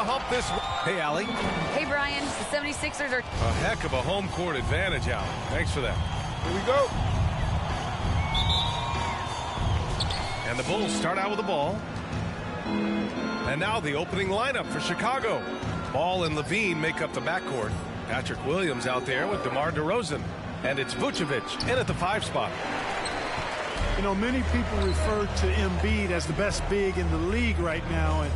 hump this. Hey, Allie. Hey, Brian. The 76ers are... A heck of a home court advantage, Allie. Thanks for that. Here we go. And the Bulls start out with the ball. And now the opening lineup for Chicago. Ball and Levine make up the backcourt. Patrick Williams out there with DeMar DeRozan. And it's Vucevic in at the 5 spot. You know, many people refer to Embiid as the best big in the league right now, and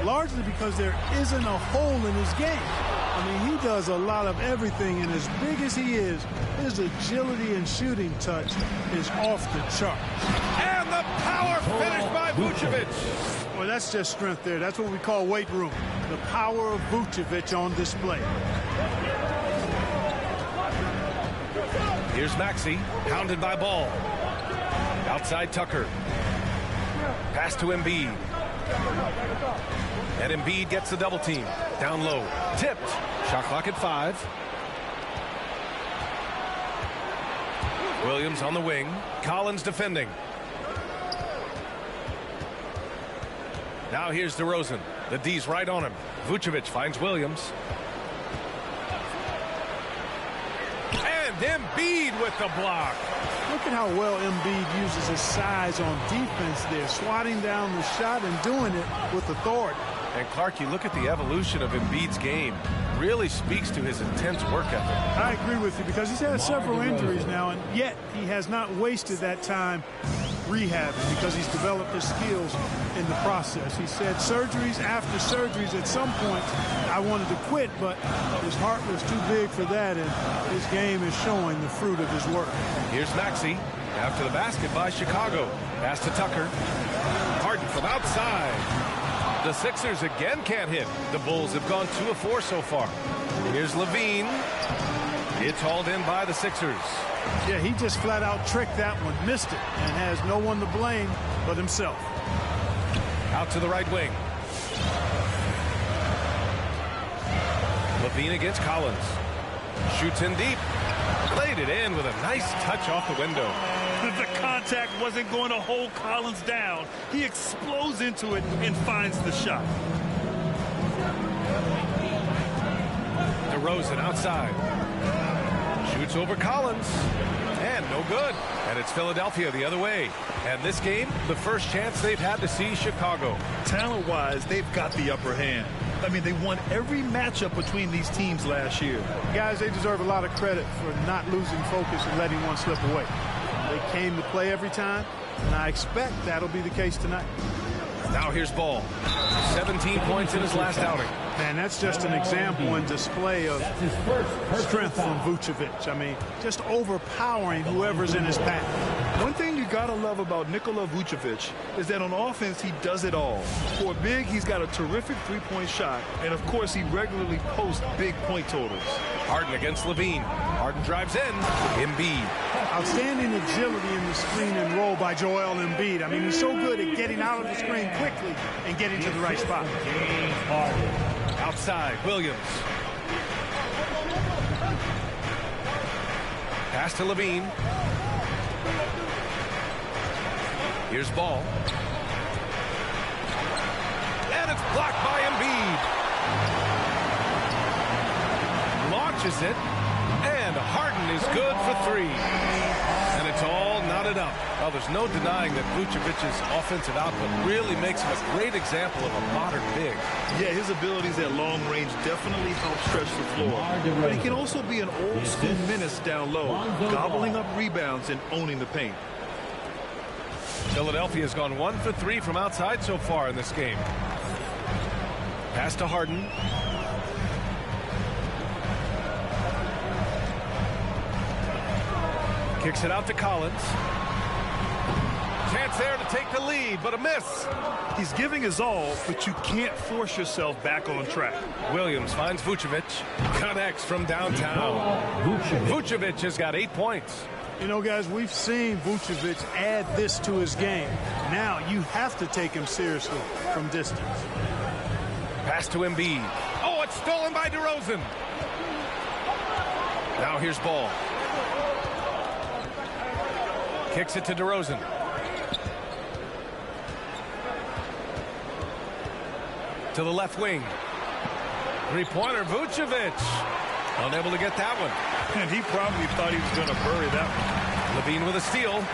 largely because there isn't a hole in his game. I mean, he does a lot of everything, and as big as he is, his agility and shooting touch is off the charts. And the power finish by Vucevic. Well, that's just strength there. That's what we call weight room. The power of Vucevic on display. Here's Maxey, pounded by Ball. Outside Tucker. Pass to Embiid. And Embiid gets the double team. Down low. Tipped. Shot clock at 5. Williams on the wing. Collins defending. Now here's DeRozan. The D's right on him. Vucevic finds Williams. And Embiid with the block. Look at how well Embiid uses his size on defense there, swatting down the shot and doing it with authority. And Clark, you look at the evolution of Embiid's game, really speaks to his intense work ethic. I agree with you because he's had several injuries now, and yet he has not wasted that time rehabbing because he's developed his skills in the process. He said surgeries after surgeries, at some point I wanted to quit, but his heart was too big for that, and his game is showing the fruit of his work. Here's Maxey after the basket by Chicago. Pass to Tucker. Harden from outside. The Sixers again can't hit. The Bulls have gone 2 of 4 so far. Here's Levine. It's hauled in by the Sixers. Yeah, he just flat out tricked that one, missed it, and has no one to blame but himself. Out to the right wing. Levine against Collins. Shoots in deep. Played it in with a nice touch off the window. The contact wasn't going to hold Collins down. He explodes into it and finds the shot. DeRozan outside. Shoots over Collins. And no good. And it's Philadelphia the other way. And this game, the first chance they've had to see Chicago. Talent-wise, they've got the upper hand. I mean, they won every matchup between these teams last year. Guys, they deserve a lot of credit for not losing focus and letting one slip away. They came to play every time, and I expect that'll be the case tonight. Now here's Ball. 17 points in his last outing. Man, that's just an example and display of strength from Vucevic. I mean, just overpowering whoever's in his path. One thing you gotta love about Nikola Vucevic is that on offense, he does it all. For a big, he's got a terrific three-point shot, and of course, he regularly posts big point totals. Harden against Levine. Harden drives in. Embiid. Outstanding agility in the screen and roll by Joel Embiid. I mean, he's so good at getting out of the screen quickly and getting to the right spot. Outside, Williams. Pass to Levine. Here's Ball. And it's blocked by Embiid. Launches it. And Harden is good for 3. And it's all knotted up. Well, there's no denying that Vucevic's offensive output really makes him a great example of a modern big. Yeah, his abilities at long range definitely help stretch the floor. But he can also be an old-school menace down low, gobbling up rebounds and owning the paint. Philadelphia has gone 1 for 3 from outside so far in this game. Pass to Harden. Kicks it out to Collins. Chance there to take the lead, but a miss. He's giving his all, but you can't force yourself back on track. Williams finds Vucevic. Connects from downtown. Vucevic has got 8 points. You know, guys, we've seen Vucevic add this to his game. Now you have to take him seriously from distance. Pass to Embiid. Oh, it's stolen by DeRozan. Now here's Ball. Kicks it to DeRozan. To the left wing. Three-pointer, Vucevic. Unable to get that one. And he probably thought he was going to bury that one. Levine with a steal.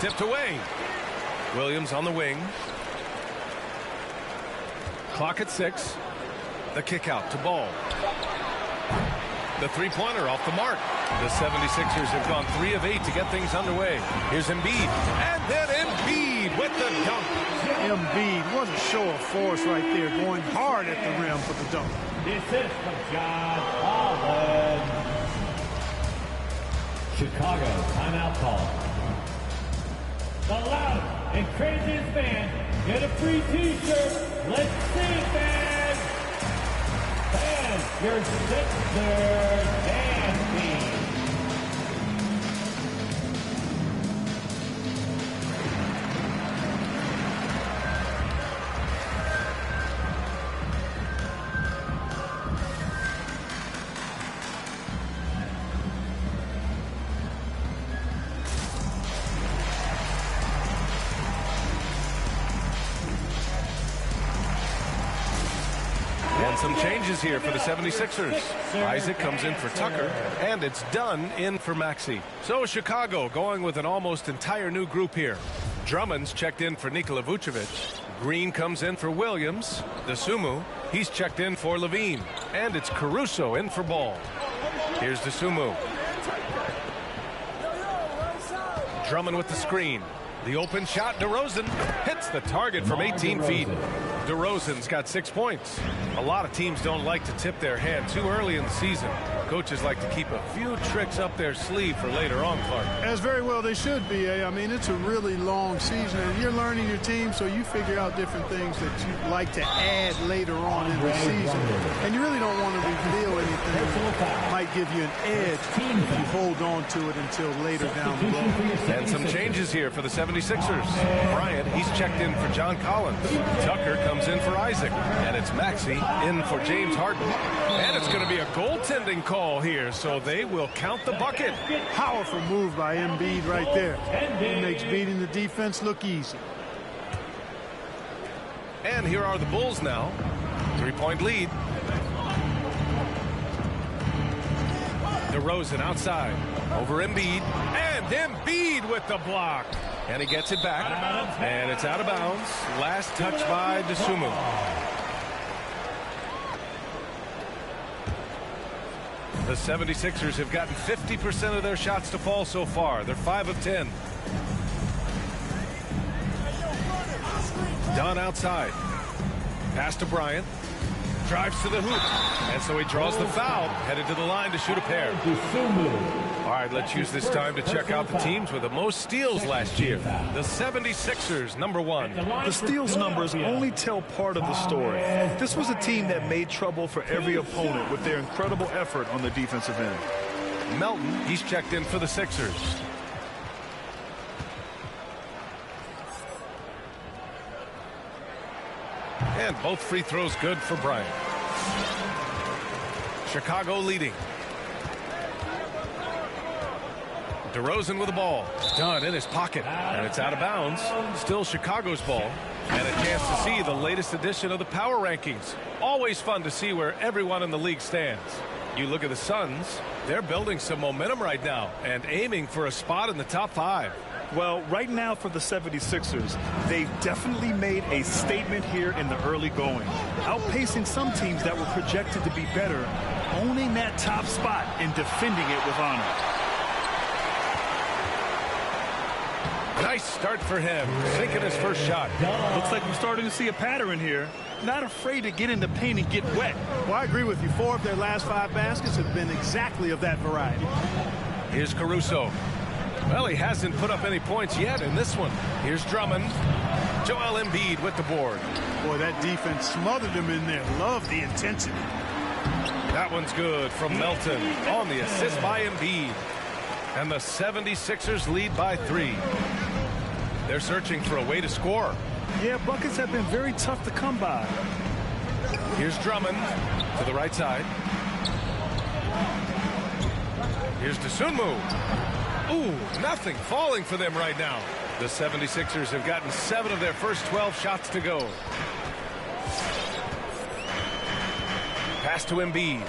Tipped away. Williams on the wing. Clock at 6. The kick out to Ball. The three-pointer off the mark. The 76ers have gone 3 of 8 to get things underway. Here's Embiid. And then Embiid with the dunk. Embiid, what a show of force right there, going hard at the rim for the dunk. This is from John Holland. Chicago timeout call. The loud and craziest fans get a free t-shirt. Let's see, fans. Fans, your Sixers and team. Some changes here for the 76ers. Isaac comes in for Tucker, and it's Dunn in for Maxey. So Chicago going with an almost entire new group here. Drummond's checked in for Nikola Vucevic. Green comes in for Williams. Dosunmu, he's checked in for Levine. And it's Caruso in for Ball. Here's Dosunmu. Drummond with the screen. The open shot, DeRozan hits the target from 18 feet. DeRozan's got 6 points. A lot of teams don't like to tip their hand too early in the season. Coaches like to keep a few tricks up their sleeve for later on, Clark. As very well they should be. I mean, it's a really long season, and you're learning your team, so you figure out different things that you'd like to add later on in the season. And you really don't want to reveal anything that might give you an edge if you hold on to it until later down the road. And some changes here for the 76ers. Bryant, he's checked in for John Collins. Tucker comes in for Isaac. And it's Maxey in for James Harden. And it's going to be a goaltending call here, so they will count the bucket. Powerful move by Embiid right there. He makes beating the defense look easy. And here are the Bulls now. 3-point lead. DeRozan outside. Over Embiid. And Embiid with the block. And he gets it back. And it's out of bounds. Last touch by Dosunmu. The 76ers have gotten 50% of their shots to fall so far. They're 5 of 10. Dunn outside. Pass to Bryant. Drives to the hoop. And so he draws the foul. Headed to the line to shoot a pair. All right, let's use this time to check out the teams with the most steals last year. The 76ers, #1. The steals numbers only tell part of the story. This was a team that made trouble for every opponent with their incredible effort on the defensive end. Melton, he's checked in for the Sixers. And both free throws good for Bryant. Chicago leading. DeRozan with the ball. Dunn in his pocket. And it's out of bounds. Still Chicago's ball. And a chance to see the latest edition of the power rankings. Always fun to see where everyone in the league stands. You look at the Suns. They're building some momentum right now and aiming for a spot in the top 5. Well, right now for the 76ers, they've definitely made a statement here in the early going, outpacing some teams that were projected to be better, owning that top spot and defending it with honor. Nice start for him, sinking his first shot. Looks like we're starting to see a pattern here. Not afraid to get in the paint and get wet. Well, I agree with you. 4 of their last 5 baskets have been exactly of that variety. Here's Caruso. Well, he hasn't put up any points yet in this one. Here's Drummond. Joel Embiid with the board. Boy, that defense smothered him in there. Love the intensity. That one's good from Melton on the assist by Embiid. And the 76ers lead by 3. They're searching for a way to score. Yeah, buckets have been very tough to come by. Here's Drummond to the right side. Here's Dosunmu. Ooh, nothing falling for them right now. The 76ers have gotten 7 of their first 12 shots to go. Pass to Embiid.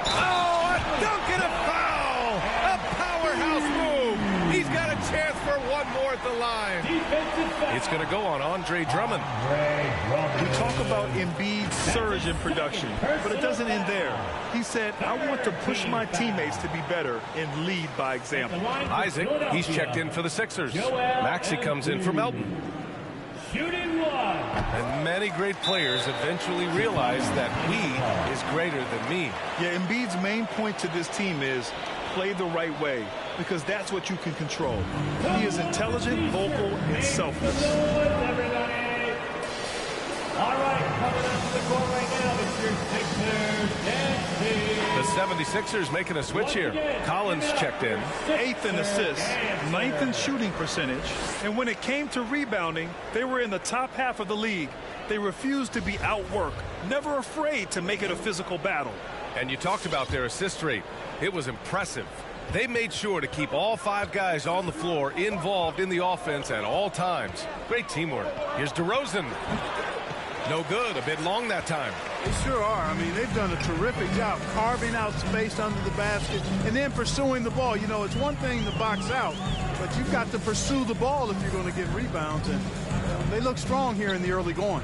Oh, a dunk and a foul! A powerhouse move! He's got a chance for one more at the line. It's going to go on Andre Drummond. We talk about Embiid's surge in production, but it doesn't end there. He said, I want to push my teammates to be better and lead by example. Isaac, he's checked in for the Sixers. Maxey comes in for Melton. Shooting one. And many great players eventually realize that we is greater than me. Yeah, Embiid's main point to this team is play the right way, because that's what you can control. He is intelligent, vocal, and selfless. Everybody. All right, coming up to the court right now, it's your Sixers and team. The 76ers making a switch here. Collins checked in. 8th in assists, 9th in shooting percentage, and when it came to rebounding, they were in the top half of the league. They refused to be outworked, never afraid to make it a physical battle. And you talked about their assist rate. It was impressive. They made sure to keep all 5 guys on the floor involved in the offense at all times. Great teamwork. Here's DeRozan. No good. A bit long that time. They sure are. I mean, they've done a terrific job carving out space under the basket and then pursuing the ball. You know, it's one thing to box out, but you've got to pursue the ball if you're going to get rebounds. And they look strong here in the early going.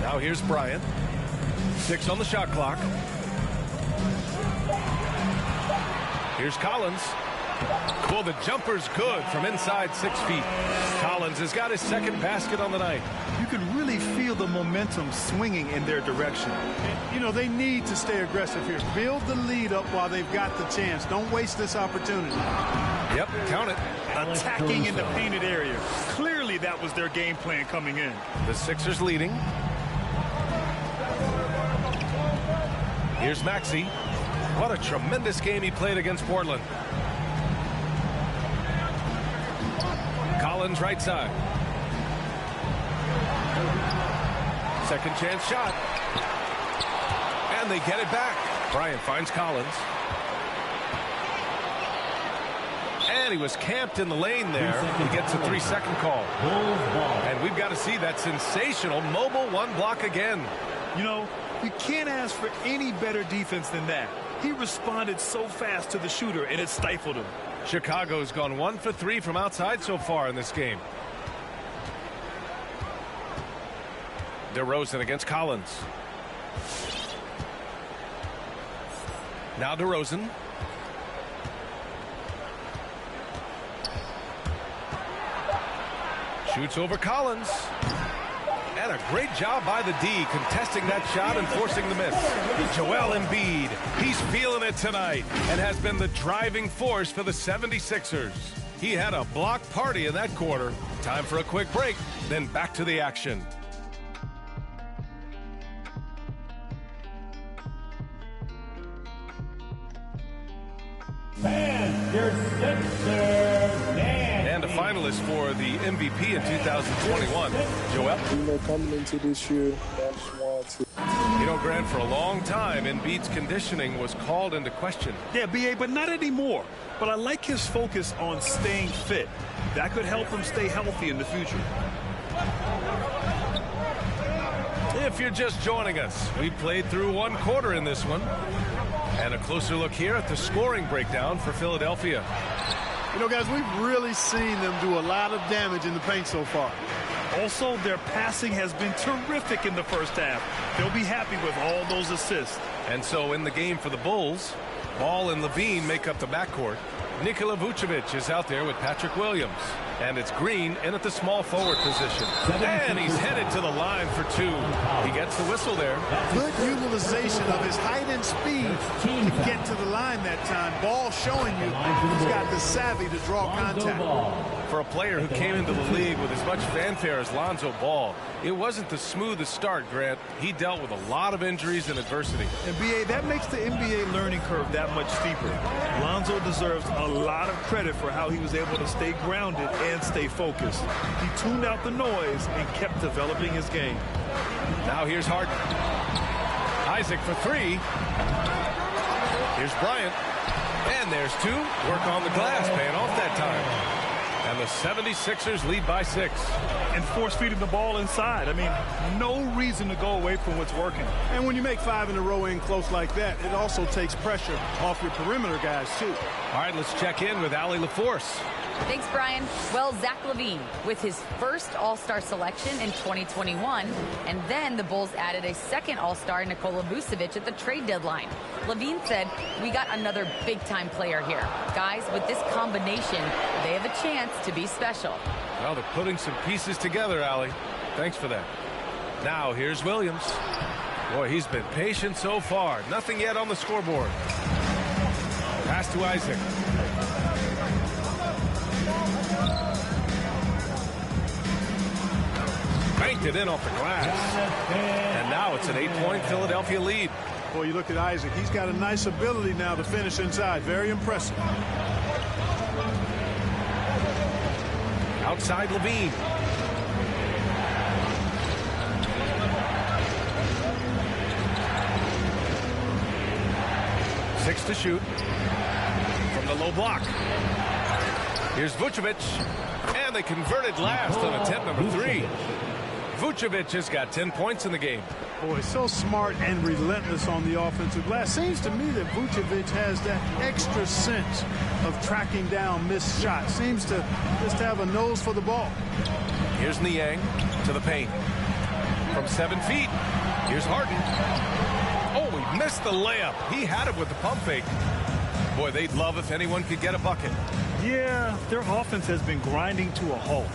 Now here's Bryant. 6 on the shot clock. Here's Collins. Well, the jumper's good from inside 6 feet. Collins has got his second basket on the night. You can really feel the momentum swinging in their direction. And, you know, they need to stay aggressive here. Build the lead up while they've got the chance. Don't waste this opportunity. Yep, count it. Attacking in the painted area. Clearly that was their game plan coming in. The Sixers leading. Here's Maxey. What a tremendous game he played against Portland. Collins right side. Second chance shot. And they get it back. Bryant finds Collins. And he was camped in the lane there. He gets a 3-second call. And we've got to see that sensational mobile 1 block again. You know, we can't ask for any better defense than that. He responded so fast to the shooter, and it stifled him. Chicago's gone 1 for 3 from outside so far in this game. DeRozan against Collins. Now DeRozan. Shoots over Collins. And a great job by the D contesting that shot and forcing the miss. Joel Embiid, he's feeling it tonight and has been the driving force for the 76ers. He had a block party in that quarter. Time for a quick break, then back to the action. And your Sixers and a finalist for the MVP in 2021, Joel. You know, coming into this year, I just wanted to. You know, Grant, for a long time, Embiid's conditioning was called into question. Yeah, B.A., but not anymore. But I like his focus on staying fit. That could help him stay healthy in the future. If you're just joining us, we played through 1 quarter in this one. And a closer look here at the scoring breakdown for Philadelphia. You know, guys, we've really seen them do a lot of damage in the paint so far. Also, their passing has been terrific in the first half. They'll be happy with all those assists. And so in the game for the Bulls, Ball and Levine make up the backcourt. Nikola Vucevic is out there with Patrick Williams. And it's Green in at the small forward position. And he's headed to the line for 2. He gets the whistle there. Good utilization of his height and speed to get to the line that time. Ball showing you he's got the savvy to draw contact. For a player who came into the league with as much fanfare as Lonzo Ball, it wasn't the smoothest start, Grant. He dealt with a lot of injuries and adversity. And, B.A., that makes the NBA learning curve that much steeper. Lonzo deserves a lot of credit for how he was able to stay grounded and stay focused. He tuned out the noise and kept developing his game. Now here's Harden. Isaac for 3. Here's Bryant. And there's two. Work on the glass, paying off that time. And the 76ers lead by 6. And force feeding the ball inside. I mean, no reason to go away from what's working. And when you make 5 in a row in close like that, it also takes pressure off your perimeter guys, too. All right, let's check in with Allie LaForce. Thanks, Brian. Well, Zach LaVine with his first All-Star selection in 2021, and then the Bulls added a second All-Star, Nikola Vucevic, at the trade deadline. LaVine said, "We got another big-time player here. Guys, with this combination, they have a chance to be special." Well, they're putting some pieces together, Allie. Thanks for that. Now, here's Williams. Boy, he's been patient so far. Nothing yet on the scoreboard. Pass to Isaac. Banked it in off the glass. And now it's an 8-point Philadelphia lead. Boy, you look at Isaac. He's got a nice ability now to finish inside. Very impressive. Outside LaVine. Six to shoot. From the low block. Here's Vucevic. And they converted last on attempt number 3. Vucevic has got 10 points in the game. Boy, so smart and relentless on the offensive glass. Seems to me that Vucevic has that extra sense of tracking down missed shots. Seems to just have a nose for the ball. Here's Niang to the paint. From 7 feet. Here's Harden. Oh, he missed the layup. He had it with the pump fake. Boy, they'd love if anyone could get a bucket. Yeah, their offense has been grinding to a halt.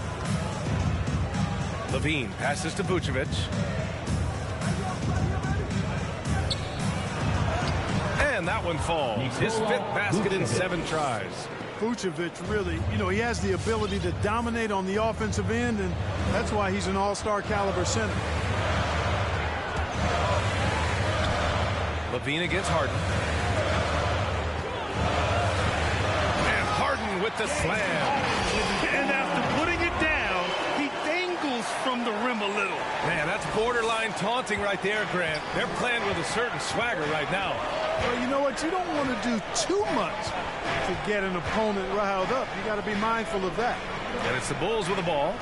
LaVine passes to Vucevic. And that one falls. His 5th basket in 7 tries. Vucevic really, he has the ability to dominate on the offensive end, and that's why he's an all-star caliber center. LaVine against Harden. And Harden with the slam. And after putting it down, he dangles from the rim a little. Man, that's borderline taunting right there, Grant. They're playing with a certain swagger right now. Well, you know what? You don't want to do too much to get an opponent riled up. You got to be mindful of that. And it's the Bulls with the ball.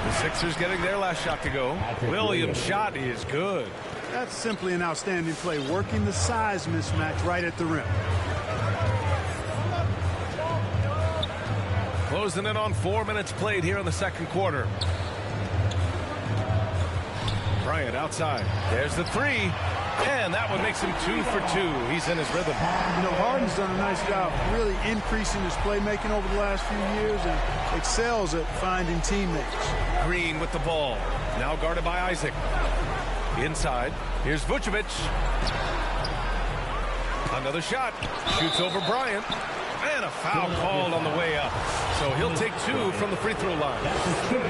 The Sixers getting their last shot to go. Williams' shot is good. That's simply an outstanding play, working the size mismatch right at the rim. Closing in on 4 minutes played here in the second quarter. Bryant outside. There's the 3. And that one makes him 2 for 2. He's in his rhythm. Harden's done a nice job really increasing his playmaking over the last few years and excels at finding teammates. Green with the ball. Now guarded by Isaac. Inside. Here's Vucevic. Another shot. Shoots over Bryant. And a foul called on the way up. So he'll take 2 from the free throw line.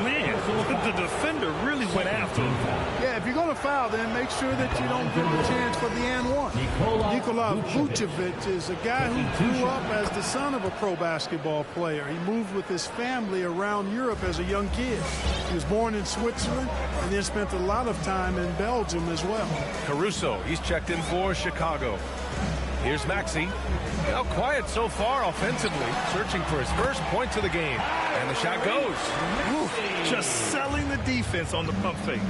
Man, the defender really went after him. Yeah, if you're going to foul, then make sure that you don't give him a chance for the and one. Nikola Vucevic is a guy who grew up as the son of a pro basketball player. He moved with his family around Europe as a young kid. He was born in Switzerland and then spent a lot of time in Belgium as well. Caruso, he's checked in for Chicago. Here's Maxey. Now quiet so far offensively, searching for his first points of the game. And the shot goes. Just selling the defense on the pump fake.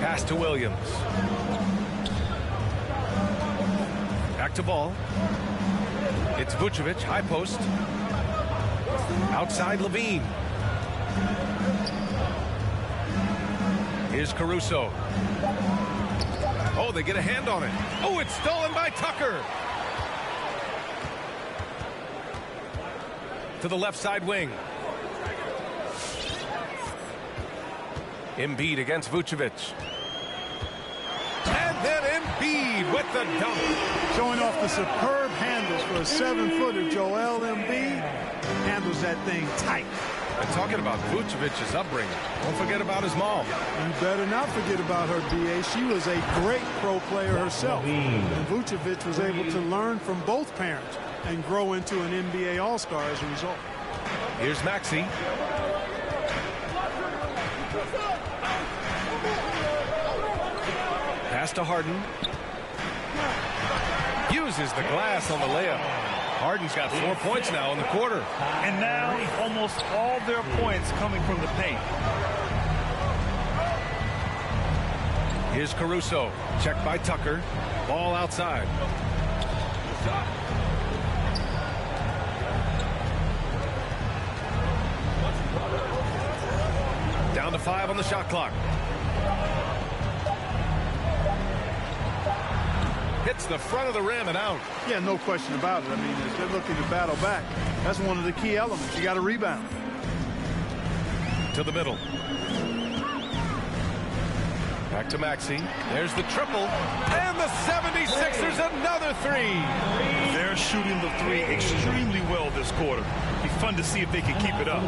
Pass to Williams. Back to ball. It's Vucevic, high post. Outside LaVine. Here's Caruso. Oh, they get a hand on it. Oh, it's stolen by Tucker. To the left side wing. Embiid against Vucevic. And then Embiid with the dunk. Showing off the superb handles for a 7-footer. Joel Embiid handles that thing tight. And talking about Vucevic's upbringing, don't forget about his mom. You better not forget about her, B.A. She was a great pro player herself. And Vucevic was able to learn from both parents and grow into an NBA All-Star as a result. Here's Maxey. Pass to Harden. uses the glass on the layup. Harden's got 4 points now in the quarter. And now almost all their points coming from the paint. Here's Caruso. Checked by Tucker. Ball outside. Down to 5 on the shot clock. Hits the front of the rim and out. Yeah, no question about it. I mean, as they're looking to battle back, that's one of the key elements. You got to rebound. To the middle. Back to Maxey. There's the triple. And the 76ers another three. They're shooting the three extremely well this quarter. Be fun to see if they can keep it up.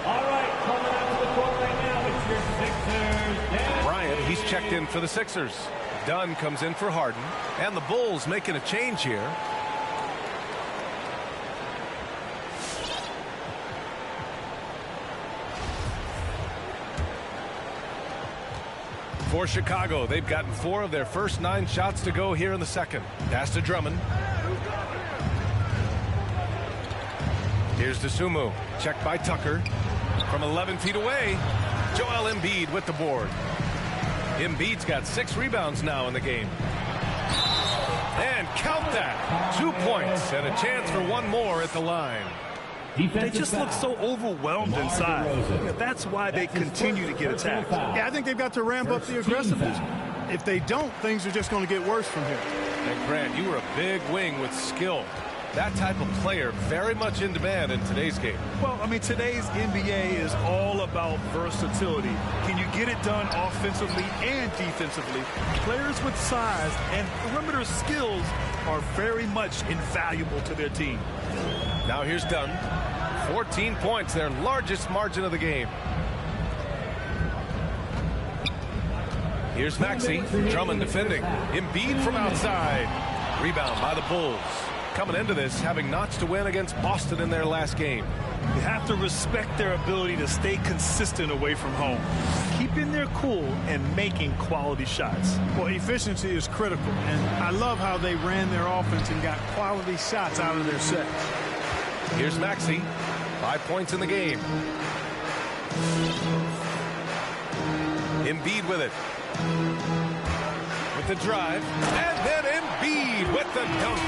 All right, coming out to the court right now, it's your Sixers. Bryant, he's checked in for the Sixers. Dunn comes in for Harden. And the Bulls making a change here. For Chicago, they've gotten 4 of their first 9 shots to go here in the second. Pass to Drummond. Here's Dosunmu. Checked by Tucker. From 11 feet away, Joel Embiid with the board. Embiid's got 6 rebounds now in the game. And count that. 2 points and a chance for 1 more at the line. They just look so overwhelmed inside. That's why they continue to get attacked. Yeah, I think they've got to ramp up the aggressiveness. If they don't, things are just going to get worse from here. And Grant, you were a big wing with skill. That type of player very much in demand in today's game. Well, I mean, today's NBA is all about versatility. Can you get it done offensively and defensively? Players with size and perimeter skills are very much invaluable to their team. Now here's Dunn. 14 points, their largest margin of the game. Here's Maxey. Drummond defending. Embiid from outside. Rebound by the Bulls. Coming into this, having notched a win against Boston in their last game. You have to respect their ability to stay consistent away from home, keeping their cool and making quality shots. Well, efficiency is critical, and I love how they ran their offense and got quality shots out of their sets. Here's Maxey. 5 points in the game. Embiid with it. With the drive. And then Embiid with the dunk.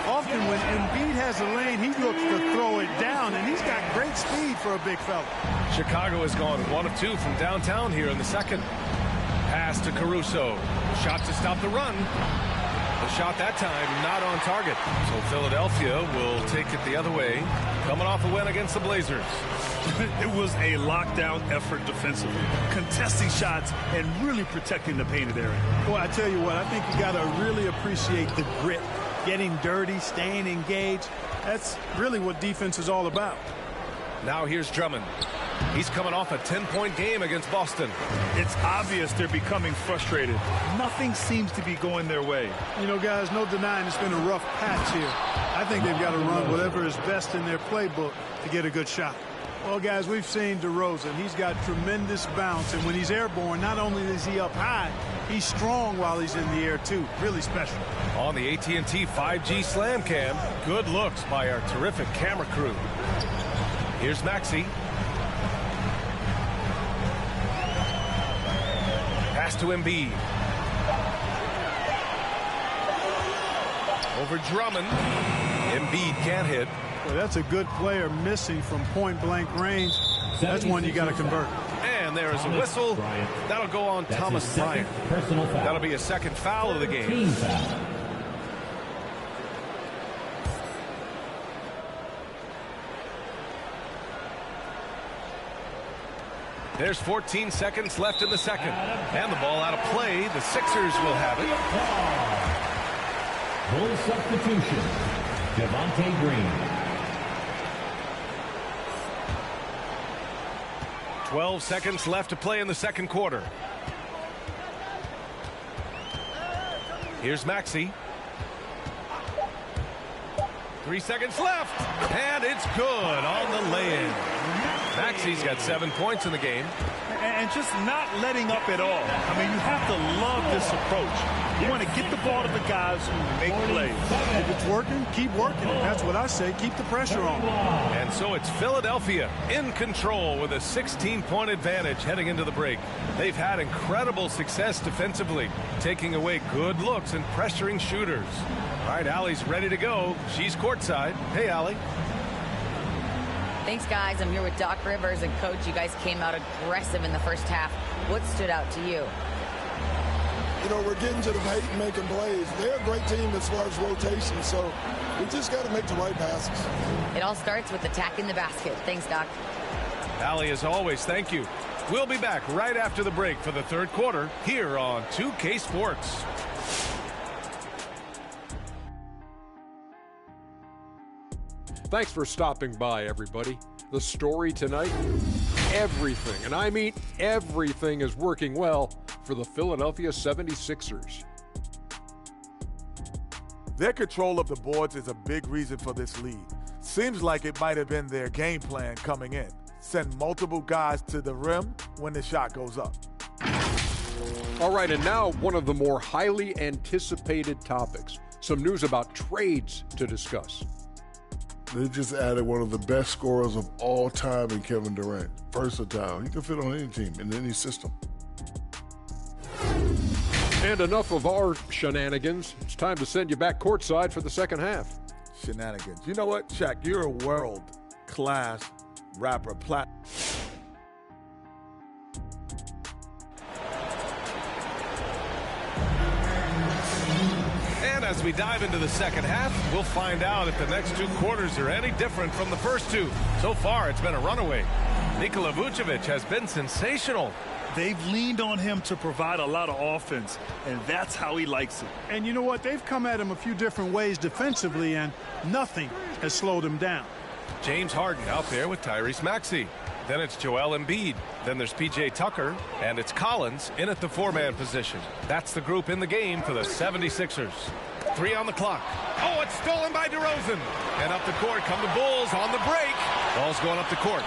Often when Embiid has a lane, he looks to throw it down, and he's got great speed for a big fella. Chicago has gone 1 of 2 from downtown here in the second. Pass to Caruso. Shot to stop the run. The shot that time not on target. So Philadelphia will take it the other way. Coming off a win against the Blazers. It was a lockdown effort defensively, contesting shots and really protecting the painted area. Well, I tell you what, I think you got to really appreciate the grit. Getting dirty, staying engaged. That's really what defense is all about. Now here's Drummond. He's coming off a 10-point game against Boston. It's obvious they're becoming frustrated. Nothing seems to be going their way. You know, guys, no denying it's been a rough patch here. I think they've got to run whatever is best in their playbook to get a good shot. Well, guys, we've seen DeRozan. He's got tremendous bounce, and when he's airborne, not only is he up high, he's strong while he's in the air, too. Really special. On the AT&T 5G Slam Cam, good looks by our terrific camera crew. Here's Maxey. Pass to Embiid. Over Drummond. Embiid can't hit. Well, that's a good player missing from point-blank range. That's one you got to convert. And there is a whistle. That'll go on Thomas Bryant. That'll be a second foul of the game. There's 14 seconds left in the second. And the ball out of play. The Sixers will have it. Full substitution. Devontae Green. 12 seconds left to play in the second quarter. Here's Maxey. 3 seconds left. And it's good on the lay-in. Maxey's got 7 points in the game. And and just not letting up at all. I mean, you have to love this approach. You want to get the ball to the guys who make plays. If it's working, keep working it. That's what I say. Keep the pressure on. And so it's Philadelphia in control with a 16-point advantage heading into the break. They've had incredible success defensively, taking away good looks and pressuring shooters. All right, Allie's ready to go. She's courtside. Hey, Allie. Thanks, guys. I'm here with Doc Rivers. And, Coach, you guys came out aggressive in the first half. What stood out to you? You know, we're getting to the paint and making plays. They're a great team as far as rotation, so we just got to make the right passes. It all starts with attacking the basket. Thanks, Doc. Allie, as always, thank you. We'll be back right after the break for the third quarter here on 2K Sports. Thanks for stopping by, everybody. The story tonight, everything, and I mean everything, is working well for the Philadelphia 76ers. Their control of the boards is a big reason for this lead. Seems like it might have been their game plan coming in. Send multiple guys to the rim when the shot goes up. All right, and now one of the more highly anticipated topics. Some news about trades to discuss. They just added one of the best scorers of all time in Kevin Durant. Versatile. He can fit on any team, in any system. And enough of our shenanigans. It's time to send you back courtside for the second half. Shenanigans. You know what, Shaq? You're a world-class rapper. And as we dive into the second half, we'll find out if the next two quarters are any different from the first two. So far, it's been a runaway. Nikola Vucevic has been sensational. They've leaned on him to provide a lot of offense, and that's how he likes it. And you know what? They've come at him a few different ways defensively, and nothing has slowed him down. James Harden out there with Tyrese Maxey. Then it's Joel Embiid. Then there's P.J. Tucker. And it's Collins in at the four-man position. That's the group in the game for the 76ers. 3 on the clock. Oh, it's stolen by DeRozan. And up the court come the Bulls on the break. Ball's going up the court.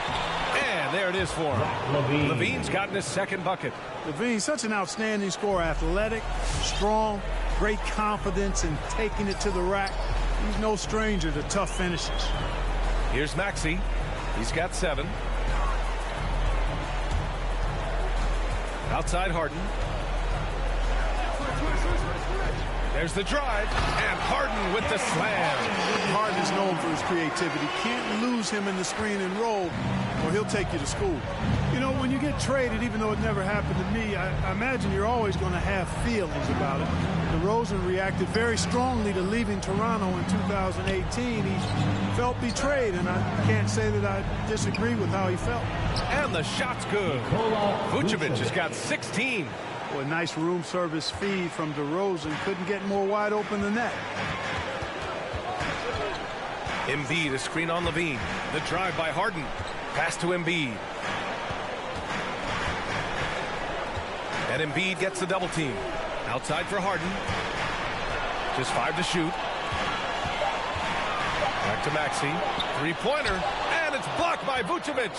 And there it is for him. Levine's gotten his second bucket. Levine's such an outstanding scorer. Athletic, strong, great confidence in taking it to the rack. He's no stranger to tough finishes. Here's Maxey. He's got 7. Outside Harden. There's the drive, and Harden with the slam. Harden is known for his creativity. Can't lose him in the screen and roll, or he'll take you to school. You know, when you get traded, even though it never happened to me, I imagine you're always going to have feelings about it. DeRozan reacted very strongly to leaving Toronto in 2018. He felt betrayed, and I can't say that I disagree with how he felt. And the shot's good. Vucevic has got 16. Boy, nice room service feed from DeRozan. Couldn't get more wide open than that. Embiid, a screen on Levine. The drive by Harden. Pass to Embiid. And Embiid gets the double team. Outside for Harden. Just 5 to shoot. Back to Maxey. Three-pointer. And it's blocked by Vucevic.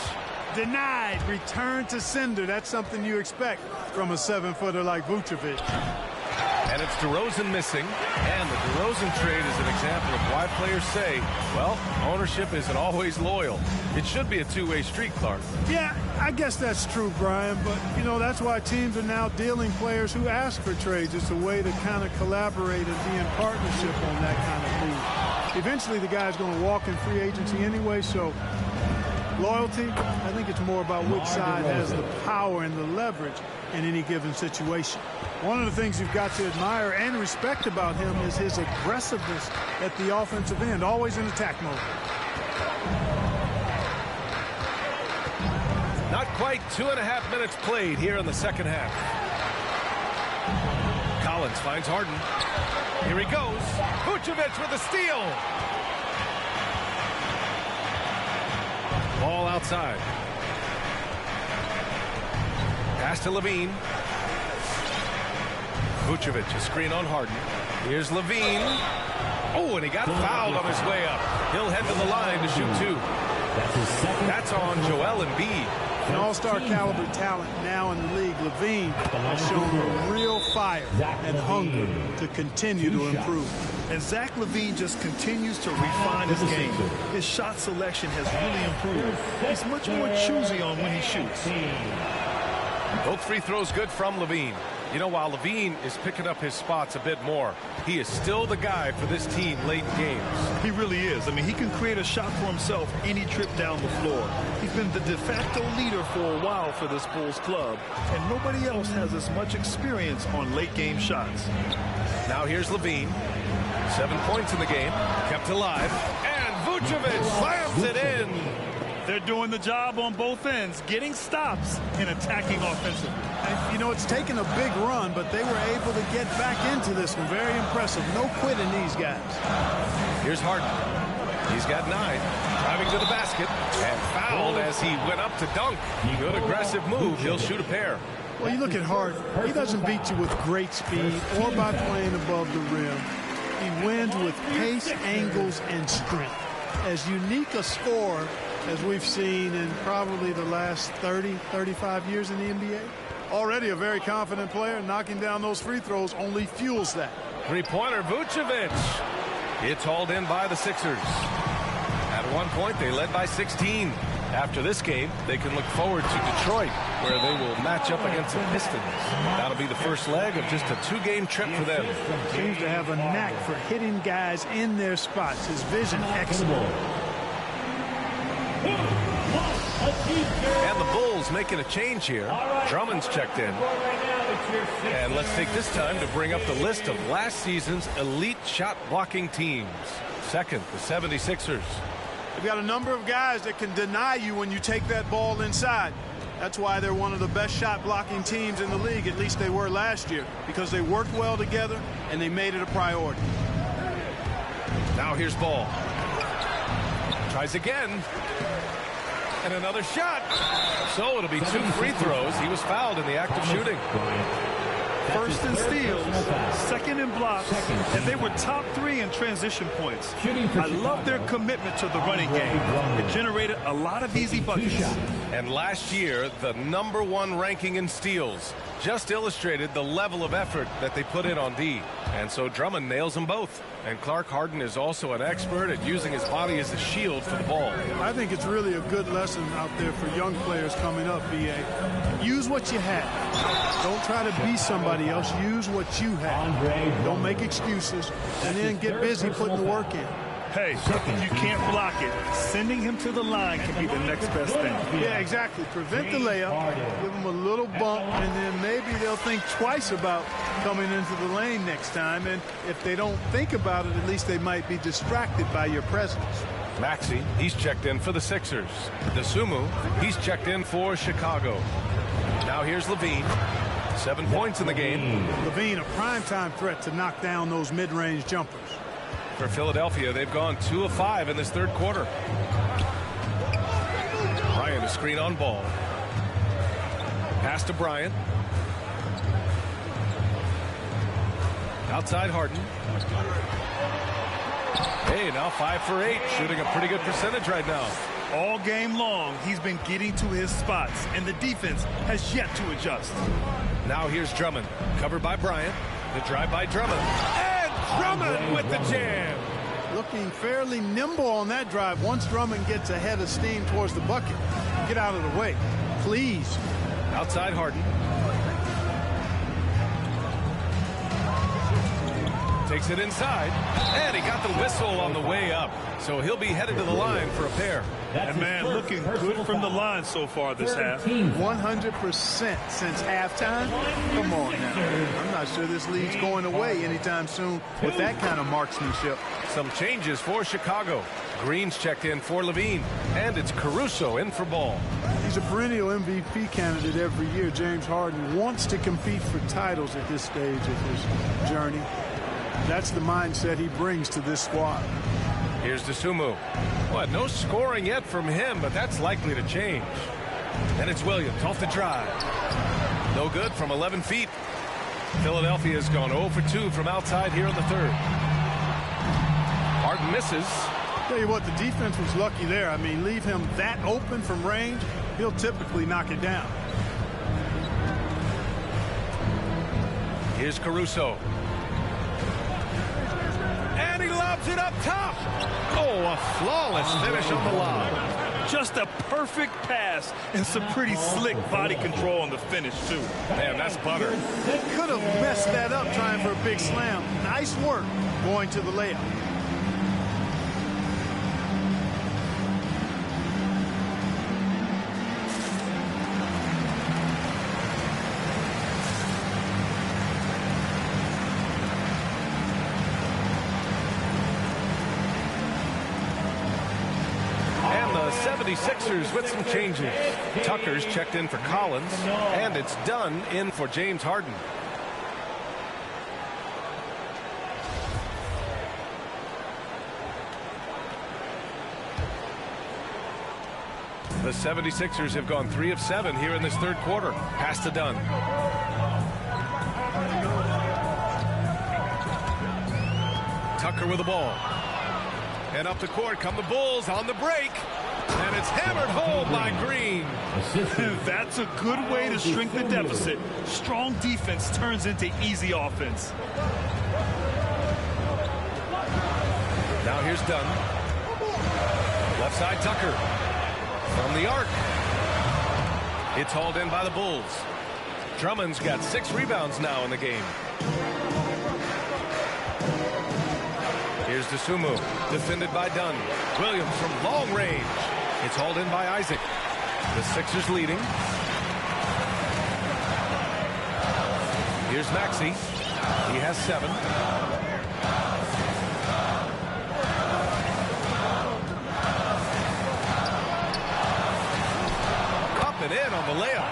Denied. Return to sender. That's something you expect from a 7-footer like Vucevic. And it's DeRozan missing. And the DeRozan trade is an example of why players say, well, ownership isn't always loyal. It should be a two-way street, Clark. Yeah, I guess that's true, Brian. But, you know, that's why teams are now dealing players who ask for trades. It's a way to kind of collaborate and be in partnership on that kind of move. Eventually, the guy's going to walk in free agency anyway, so loyalty, I think it's more about which side has the power and the leverage in any given situation. One of the things you've got to admire and respect about him is his aggressiveness at the offensive end, always in attack mode. Not quite 2.5 minutes played here in the second half. Collins finds Harden. Here he goes. Vucevic with a steal. Ball outside. Pass to Levine. Vucevic, a screen on Harden. Here's Levine. Oh, and he got fouled on his way up. He'll head to the line to shoot 2. That's on Joel Embiid. An all-star caliber talent now in the league. Levine has shown a real fire and hunger to continue to improve. And Zach LaVine just continues to refine his game. His shot selection has really improved. He's much more choosy on when he shoots. Both free throws good from Levine. You know, while Levine is picking up his spots a bit more, he is still the guy for this team late in games. He really is. I mean, he can create a shot for himself any trip down the floor. He's been the de facto leader for a while for this Bulls club, and nobody else has as much experience on late game shots. Now here's Levine. 7 points in the game, kept alive, and Vucevic slams it in. They're doing the job on both ends, getting stops and attacking offensively. And, you know, it's taken a big run, but they were able to get back into this one. Very impressive. No quitting these guys. Here's Harden. He's got 9. Driving to the basket and fouled as he went up to dunk. Good aggressive move. He'll shoot a pair. Well, you look at Harden. He doesn't beat you with great speed or by playing above the rim. He wins with pace, angles, and strength. As unique a scorer as we've seen in probably the last 30, 35 years in the NBA. Already a very confident player. Knocking down those free throws only fuels that. Three-pointer, Vucevic. It's hauled in by the Sixers. At one point, they led by 16. After this game, they can look forward to Detroit, where they will match up against the Pistons. That'll be the first leg of just a 2-game trip for them. Seems to have a knack for hitting guys in their spots. His vision excellent. And the Bulls making a change here. Drummond's checked in. And let's take this time to bring up the list of last season's elite shot blocking teams. Second, the 76ers. They've got a number of guys that can deny you when you take that ball inside. That's why they're one of the best shot blocking teams in the league. At least they were last year, because they worked well together and they made it a priority. Now here's Ball. Tries again. And another shot. So it'll be 2 free throws. He was fouled in the act of shooting. First in steals, second in blocks, and they were top 3 in transition points. I love their commitment to the running game. It generated a lot of easy buckets. And last year, the #1 ranking in steals just illustrated the level of effort that they put in on D. And so Drummond nails them both. And Clark Harden is also an expert at using his body as a shield for the ball. I think it's really a good lesson out there for young players coming up, B.A. Use what you have. Don't try to be somebody else. Use what you have. Don't make excuses. And then get busy putting the work in. Hey, if you can't block it, sending him to the line can be the next best thing. Yeah, exactly. Prevent the layup, give them a little bump, and then maybe they'll think twice about coming into the lane next time. And if they don't think about it, at least they might be distracted by your presence. Maxey, he's checked in for the Sixers. Desumu, he's checked in for Chicago. Now here's Levine. 7 points in the game. Levine, a primetime threat to knock down those mid-range jumpers. For Philadelphia, they've gone 2 of 5 in this third quarter. Bryant, a screen on Ball. Pass to Bryant. Outside Harden. Hey, now 5 for 8, shooting a pretty good percentage right now. All game long, he's been getting to his spots, and the defense has yet to adjust. Now here's Drummond, covered by Bryant. The drive by Drummond. And Drummond with the jam. Looking fairly nimble on that drive. Once Drummond gets ahead of steam towards the bucket, get out of the way, please. Outside Harden. Takes it inside, and he got the whistle on the way up. So he'll be headed to the line for a pair. And man, looking good from the line so far this half. 100% since halftime. Come on now. I'm not sure this lead's going away anytime soon with that kind of marksmanship. Some changes for Chicago. Green's checked in for Levine, and it's Caruso in for Ball. He's a perennial MVP candidate every year. James Harden wants to compete for titles at this stage of his journey. That's the mindset he brings to this squad. Here's Desumu. What, no scoring yet from him, but that's likely to change. And it's Williams off the drive. No good from 11 feet. Philadelphia's gone 0 for 2 from outside here in the third. Harden misses. Tell you what, the defense was lucky there. I mean, leave him that open from range, he'll typically knock it down. Here's Caruso. And he lobs it up top. Oh, a flawless finish on the lob. Just a perfect pass and some pretty slick body control on the finish, too. Man, that's butter. Could have messed that up trying for a big slam. Nice work going to the layup. And the 76ers with some changes. Tucker's checked in for Collins, and it's Dunn in for James Harden. The 76ers have gone 3 of 7 here in this third quarter. Pass to Dunn. Tucker with the ball. And up the court come the Bulls on the break. And it's hammered home by Green. That's a good way to shrink the deficit. Strong defense turns into easy offense. Now here's Dunn. Left side Tucker. From the arc. It's hauled in by the Bulls. Drummond's got 6 rebounds now in the game. Here's Dosunmu, defended by Dunn. Williams from long range. It's hauled in by Isaac. The Sixers leading. Here's Maxey. He has 7. Up and in on the layup.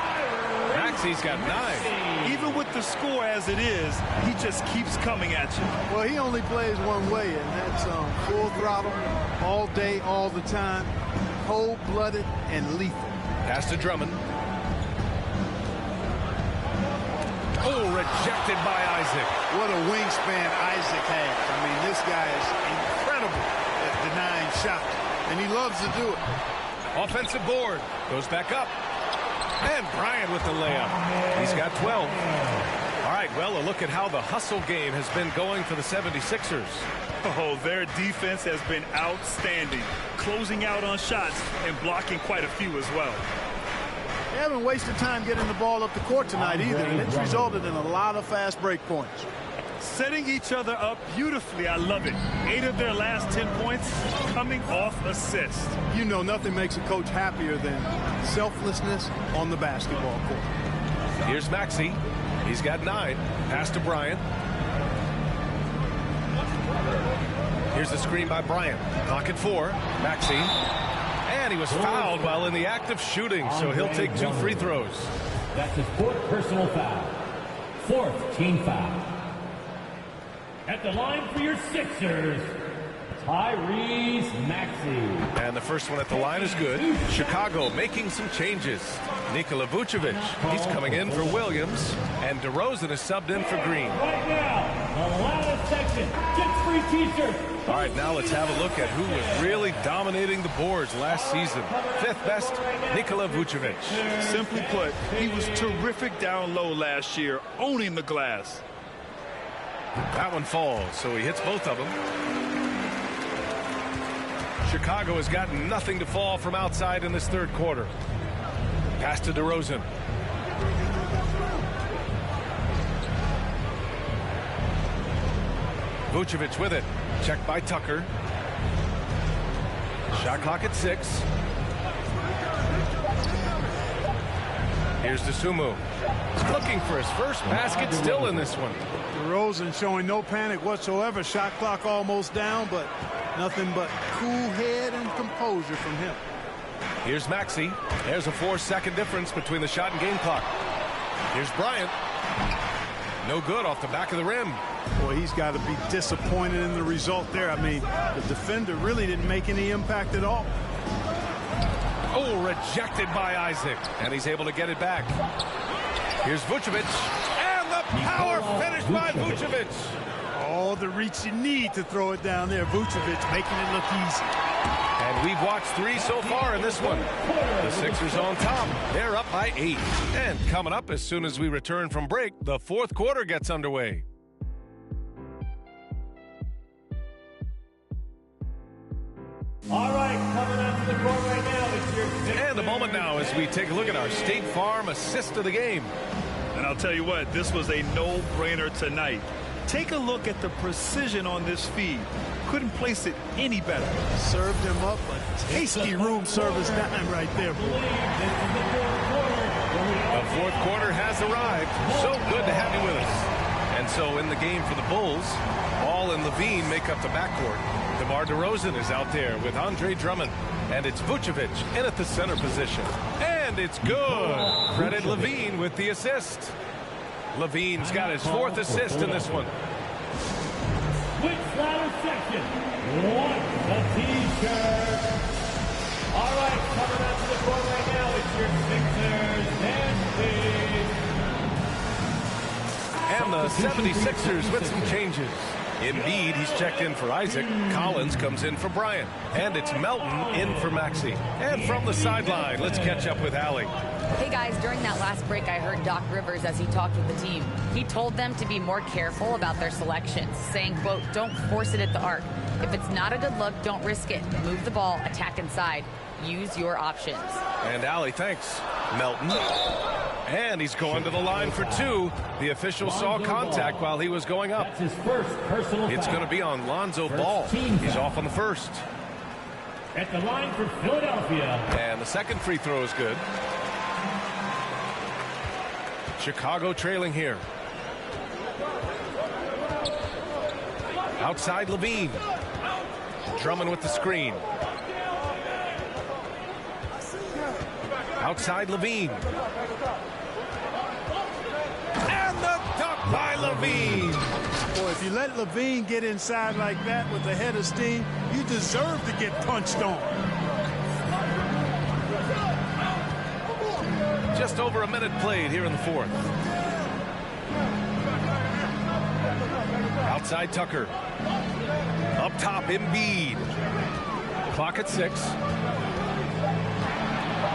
Maxey's got 9. Even with the score as it is, he just keeps coming at you. Well, he only plays one way, and that's full throttle, all day, all the time, cold-blooded and lethal. Pass to Drummond. Oh, rejected by Isaac. What a wingspan Isaac has. I mean, this guy is incredible at denying shots, and he loves to do it. Offensive board. Goes back up. And Bryant with the layup. He's got 12. All right, well, a look at how the hustle game has been going for the 76ers. Oh, their defense has been outstanding, closing out on shots and blocking quite a few as well. They haven't wasted time getting the ball up the court tonight either, and it's resulted in a lot of fast break points. Setting each other up beautifully. I love it. 8 of their last 10 points coming off assists. You know, nothing makes a coach happier than selflessness on the basketball court. Here's Maxey. He's got 9. Pass to Bryant. Here's the screen by Bryant. Pocket 4. Maxey. And he was fouled while in the act of shooting, so he'll take 2 free throws. That's his 4th personal foul. 4th team foul. At the line for your Sixers, Tyrese Maxey. And the first one at the line is good. Chicago making some changes. Nikola Vucevic, he's coming in for Williams. And DeRozan is subbed in for Green. Right now, the loudest section gets free t-shirts. All right, now let's have a look at who was really dominating the boards last season. 5th best, Nikola Vucevic. Simply put, he was terrific down low last year, owning the glass. That one falls, so he hits both of them. Chicago has gotten nothing to fall from outside in this third quarter. Pass to DeRozan. Vucevic with it. Checked by Tucker. Shot clock at 6. Here's Dosunmu. He's looking for his first basket still in this one. DeRozan showing no panic whatsoever. Shot clock almost down, but nothing but cool head and composure from him. Here's Maxey. There's a 4-second difference between the shot and game clock. Here's Bryant. No good off the back of the rim. Boy, he's got to be disappointed in the result there. I mean, the defender really didn't make any impact at all. Oh, rejected by Isaac. And he's able to get it back. Here's Vucevic. And the power finish by Vucevic. All the reach you need to throw it down there. Vucevic making it look easy. And we've watched 3 so far in this one. The Sixers on top. They're up by 8. And coming up as soon as we return from break, the 4th quarter gets underway. All right, coming up to the court right now, it's your Sixers. And a moment now as we take a look at our State Farm assist of the game. And I'll tell you what, this was a no-brainer tonight. Take a look at the precision on this feed. Couldn't place it any better. Served him up a tasty room service dime right there, boy. The 4th quarter has arrived. So good to have you with us. And so in the game for the Bulls, Ball and Levine make up the backcourt. DeMar DeRozan is out there with Andre Drummond. And it's Vucevic in at the center position. And it's good. Credit Levine with the assist. Levine's got his 4th assist in this one. Switch ladder section. What's the T-shirt? All right, coming out to the court right now, it's your Sixers and And the 76ers with some changes. Embiid, he's checked in for Isaac. Collins comes in for Bryant. And it's Melton in for Maxey. And from the sideline, let's catch up with Allie. Hey guys, during that last break, I heard Doc Rivers as he talked with the team. He told them to be more careful about their selections, saying, quote, don't force it at the arc. If it's not a good look, don't risk it. Move the ball, attack inside. Use your options. And Allie, thanks. Melton. And he's going to the line for 2. The official saw contact while he was going up. That's his first personal It's going to be on Lonzo Ball. He's off on the 1st. at the line for Philadelphia. And the 2nd free throw is good. Chicago trailing here. Outside Levine. Drummond with the screen. Outside Levine. And the dunk by Levine. Boy, if you let Levine get inside like that with a head of steam, you deserve to get punched on. Just over a minute played here in the 4th. Outside Tucker. Up top Embiid. Clock at 6.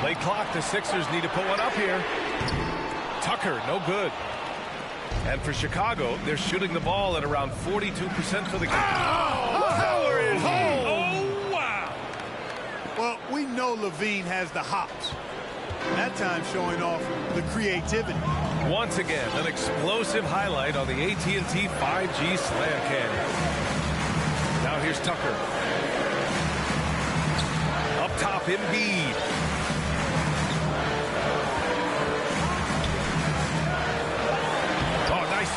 Late clock. The Sixers need to put one up here. Tucker, no good. And for Chicago, they're shooting the ball at around 42% for the game. Oh, power is home. Oh, wow. Well, we know Levine has the hops. That time showing off the creativity. Once again, an explosive highlight on the AT&T 5G Slam Cam. Now here's Tucker. Up top, Embiid.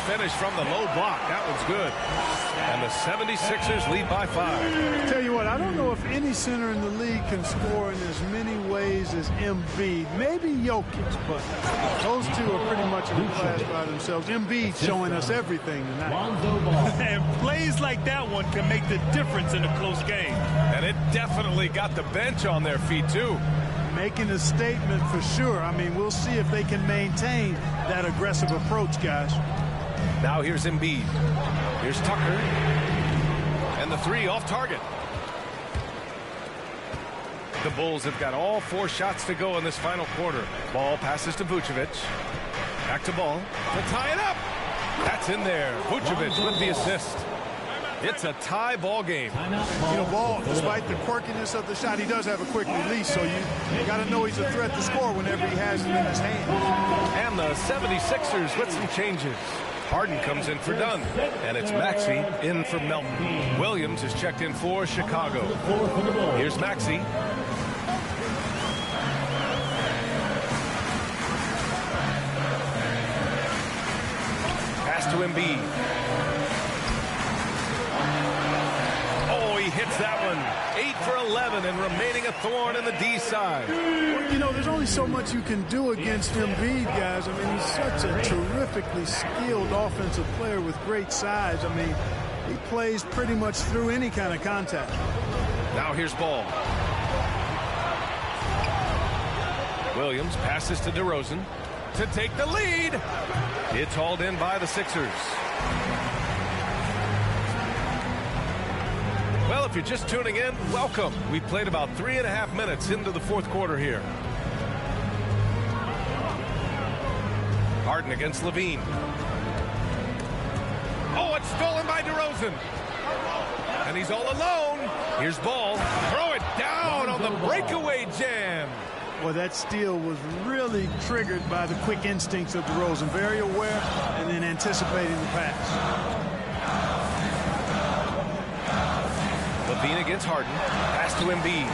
Finish from the low block. That one's good. And the 76ers lead by 5. Tell you what, I don't know if any center in the league can score in as many ways as Embiid. Maybe Jokic, but those two are pretty much in a class by themselves. Embiid showing us everything tonight. And plays like that one can make the difference in a close game. And it definitely got the bench on their feet, too. Making a statement for sure. I mean, we'll see if they can maintain that aggressive approach, guys. Now here's Embiid. Here's Tucker. And the 3 off target. The Bulls have got all 4 shots to go in this final quarter. Ball passes to Vucevic. Back to Ball to tie it up. That's in there. Vucevic with the assist. It's a tie ball game. You know, Ball, despite the quirkiness of the shot, he does have a quick release, so you got to know he's a threat to score whenever he has it in his hand. And the 76ers with some changes. Harden comes in for Dunn, and it's Maxey in for Melton. Williams is checked in for Chicago. Here's Maxey. Pass to Embiid. Oh, he hits that one. 8 for 11 and remaining a thorn in the D side. Well, you know, there's only so much you can do against Embiid, guys. I mean, he's such a terrifically skilled offensive player with great size. I mean, he plays pretty much through any kind of contact. Now here's Ball. Williams passes to DeRozan to take the lead. It's hauled in by the Sixers. Well, Well, if you're just tuning in, welcome. We played about 3.5 minutes into the fourth quarter here. Harden against Levine. Oh, it's stolen by DeRozan. And he's all alone. Here's Ball. Throw it down on the breakaway jam. Well, that steal was really triggered by the quick instincts of DeRozan. Very aware and then anticipating the pass. Levine against Harden. Pass to Embiid.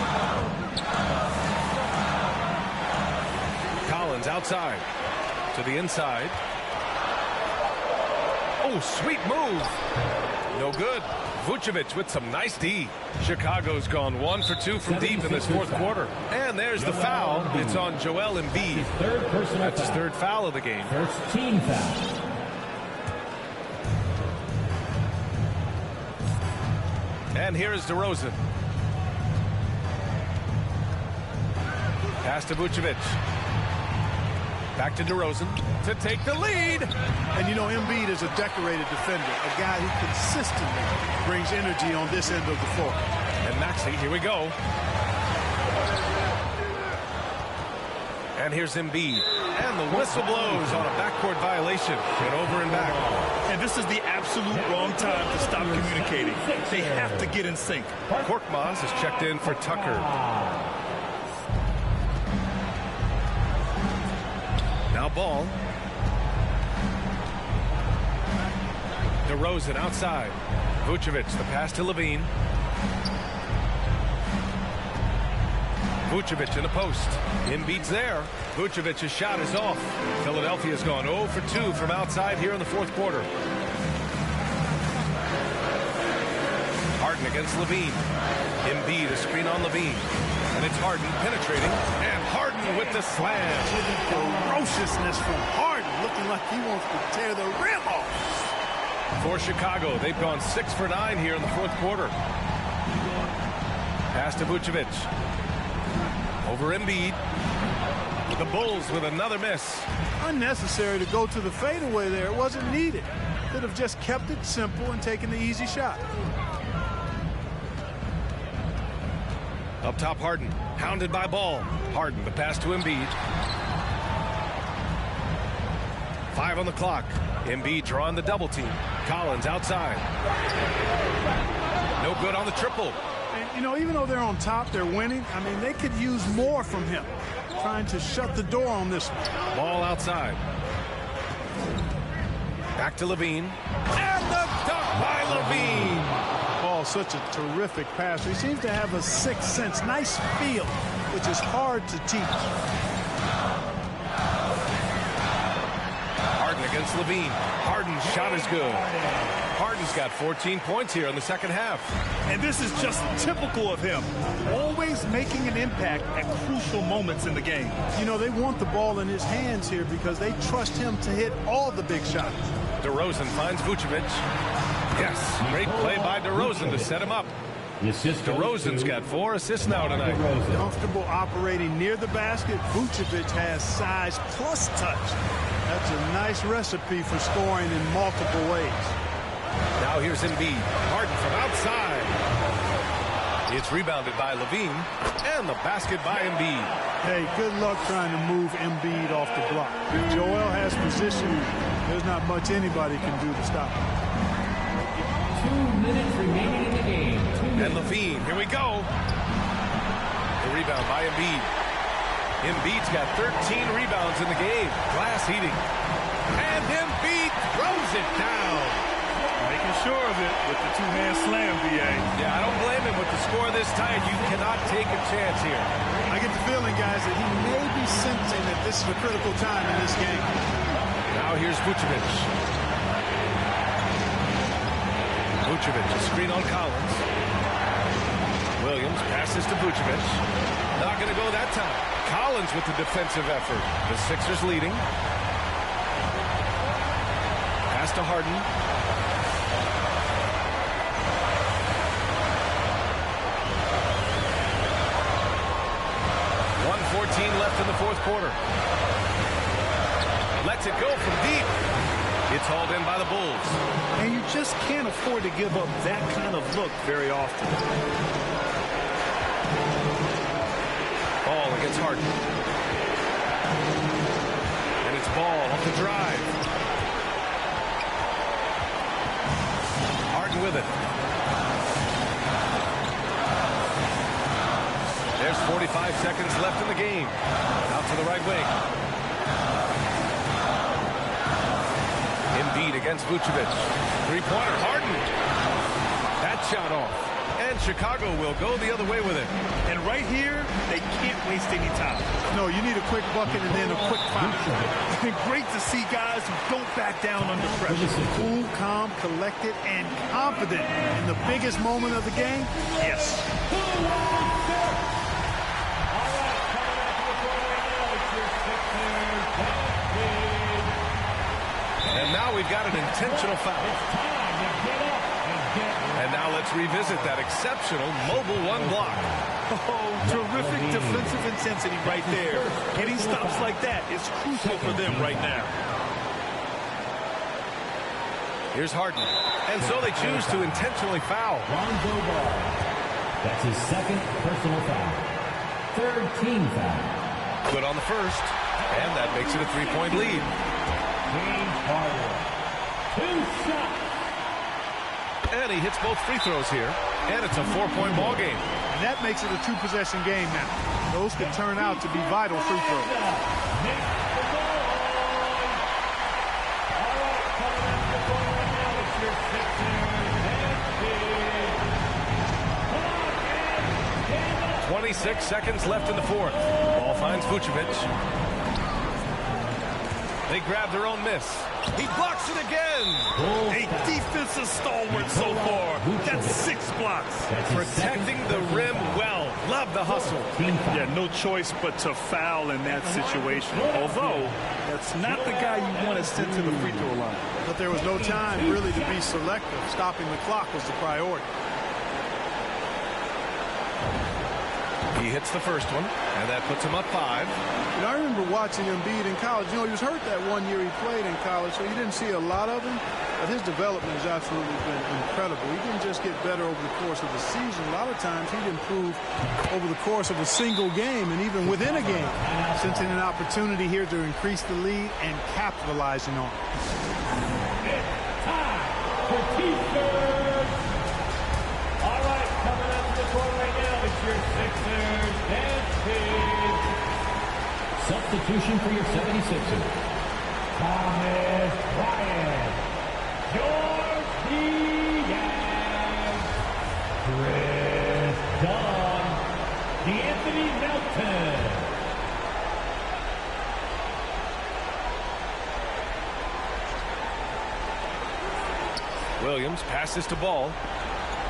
Collins outside. To the inside. Oh, sweet move. No good. Vucevic with some nice D. Chicago's gone 1 for 2 from deep in this fourth quarter. And there's the foul. It's on Joel Embiid. That's his third foul of the game. First team foul. And here is DeRozan. Pass to Vucevic. Back to DeRozan to take the lead. And you know, Embiid is a decorated defender, a guy who consistently brings energy on this end of the floor. And Maxey, here we go. And here's Embiid. And the whistle blows on a backcourt violation. And over and back. And this is the absolute wrong time to stop communicating. They have to get in sync. Korkmaz is checked in for Tucker. Now Ball. DeRozan outside. Vucevic, the pass to Levine. Vucevic in the post. Embiid's there. Vucevic's shot is off. Philadelphia's gone 0 for 2 from outside here in the fourth quarter. Harden against Levine. Embiid, a screen on Levine. And it's Harden penetrating. And Harden with the slam. Ferociousness from Harden, looking like he wants to tear the rim off. For Chicago, they've gone 6 for 9 here in the fourth quarter. Pass to Vucevic. Over Embiid. The Bulls with another miss. Unnecessary to go to the fadeaway there. It wasn't needed. Could have just kept it simple and taken the easy shot. Up top, Harden. Hounded by Ball. Harden, the pass to Embiid. 5 on the clock. Embiid drawing the double team. Collins outside. No good on the triple. And, you know, even though they're on top, they're winning. I mean, they could use more from him. Trying to shut the door on this one. Ball outside. Back to Levine. And the dunk by Levine. Ball, such a terrific passer. He seems to have a sixth sense. Nice feel, which is hard to teach. Harden against Levine. Harden's shot is good. Harden's got 14 points here in the second half. And this is just typical of him. Always making an impact at crucial moments in the game. You know, they want the ball in his hands here because they trust him to hit all the big shots. DeRozan finds Vucevic. Yes, great play by DeRozan to set him up. DeRozan's got 4 assists now tonight. Comfortable operating near the basket. Vucevic has size plus touch. That's a nice recipe for scoring in multiple ways. Now here's Embiid. Harden from outside. It's rebounded by Levine. And the basket by Embiid. Hey, good luck trying to move Embiid off the block. If Joel has position, there's not much anybody can do to stop him. 2 minutes remaining in the game. And Levine, here we go. The rebound by Embiid. Embiid's got 13 rebounds in the game. Glass heating. And Embiid throws it down. Making sure of it with the two-hand slam, B.A. Yeah, I don't blame him with the score this tight. You cannot take a chance here. I get the feeling, guys, that he may be sensing that this is a critical time in this game. Now here's Vucevic. Vucevic, a screen on Collins. Williams passes to Vucevic. Not going to go that time. Collins with the defensive effort. The Sixers leading. Pass to Harden. 1:14 left in the fourth quarter. Lets it go from deep. It's hauled in by the Bulls. And you just can't afford to give up that kind of look very often. Ball against Harden. And it's Ball off the drive. Harden with it. There's 45 seconds left in the game. Out to the right wing. Embiid against Vucevic. Three-pointer, Harden. That shot off. And Chicago will go the other way with it. And right here, they can't waste any time. No, you need a quick bucket and then a quick foul. It's been great to see guys who don't back down under pressure. Cool, calm, collected, and confident in the biggest moment of the game. Yes. And now we've got an intentional foul. And now let's revisit that exceptional mobile one block. Oh, terrific defensive intensity right there. Getting stops like that is crucial for them right now. Here's Harden. And so they choose to intentionally foul. Lonzo Ball. That's his second personal foul. Third team foul. Good on the first. And that makes it a three-point lead. James Harden. 2 shots. And he hits both free throws here. And it's a 4-point ball game. And that makes it a 2-possession game now. Those could turn out to be vital free throws. All right, coming out the ball right now, it's your Sixers. 26 seconds left in the fourth. Ball finds Vucevic. They grab their own miss. He blocks it again. A defensive stalwart so far. That's 6 blocks. Protecting the rim well. Love the hustle. Yeah, no choice but to foul in that situation. Although, that's not the guy you want to send to the free throw line. But there was no time really to be selective. Stopping the clock was the priority. He hits the first one, and that puts him up 5. And I remember watching Embiid in college. You know, he was hurt that one year he played in college, so you didn't see a lot of him. But his development has absolutely been incredible. He didn't just get better over the course of the season. A lot of times he'd improve over the course of a single game and even within a game, sensing an opportunity here to increase the lead and capitalizing on it. Time for T-shirts. All right, coming up to the court right now, it's your Sixers bench. Substitution for your 76ers. Thomas Bryant. George Diaz. Chris Dunn. D'Anthony Melton. Williams passes to Ball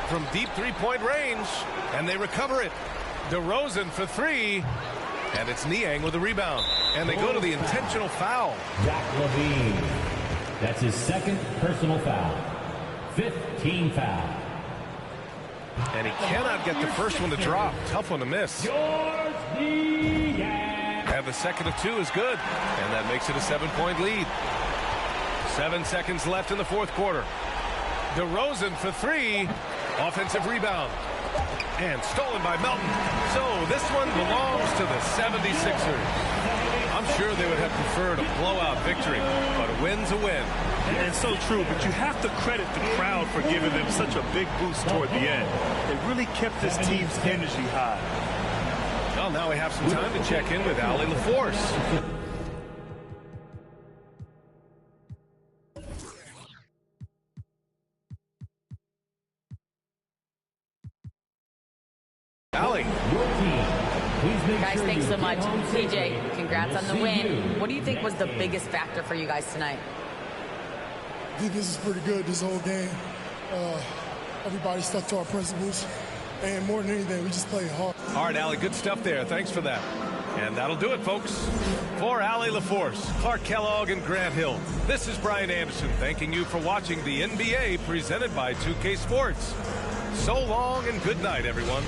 from deep three-point range, and they recover it. DeRozan for 3, and it's Niang with a rebound. And they go to the intentional foul. Zach LaVine. That's his second personal foul. 5th team foul. And he cannot get the first one to drop. Tough one to miss. George Diaz. And the second of 2 is good. And that makes it a 7-point lead. 7 seconds left in the fourth quarter. DeRozan for 3. Offensive rebound. And stolen by Melton. So this one belongs to the 76ers. I'm sure they would have preferred a blowout victory, but a win's a win. And so true, but you have to credit the crowd for giving them such a big boost toward the end. They really kept this team's energy high. Well, now we have some time to check in with Allie LaForce. Allie. Guys, thanks so much. TJ, congrats on the win. What do you think was the biggest factor for you guys tonight? Defense is pretty good this whole game. Everybody stuck to our principles. And more than anything, we just played hard. All right, Allie, good stuff there. Thanks for that. And that'll do it, folks. For Allie LaForce, Clark Kellogg, and Grant Hill, this is Brian Anderson thanking you for watching the NBA presented by 2K Sports. So long and good night, everyone.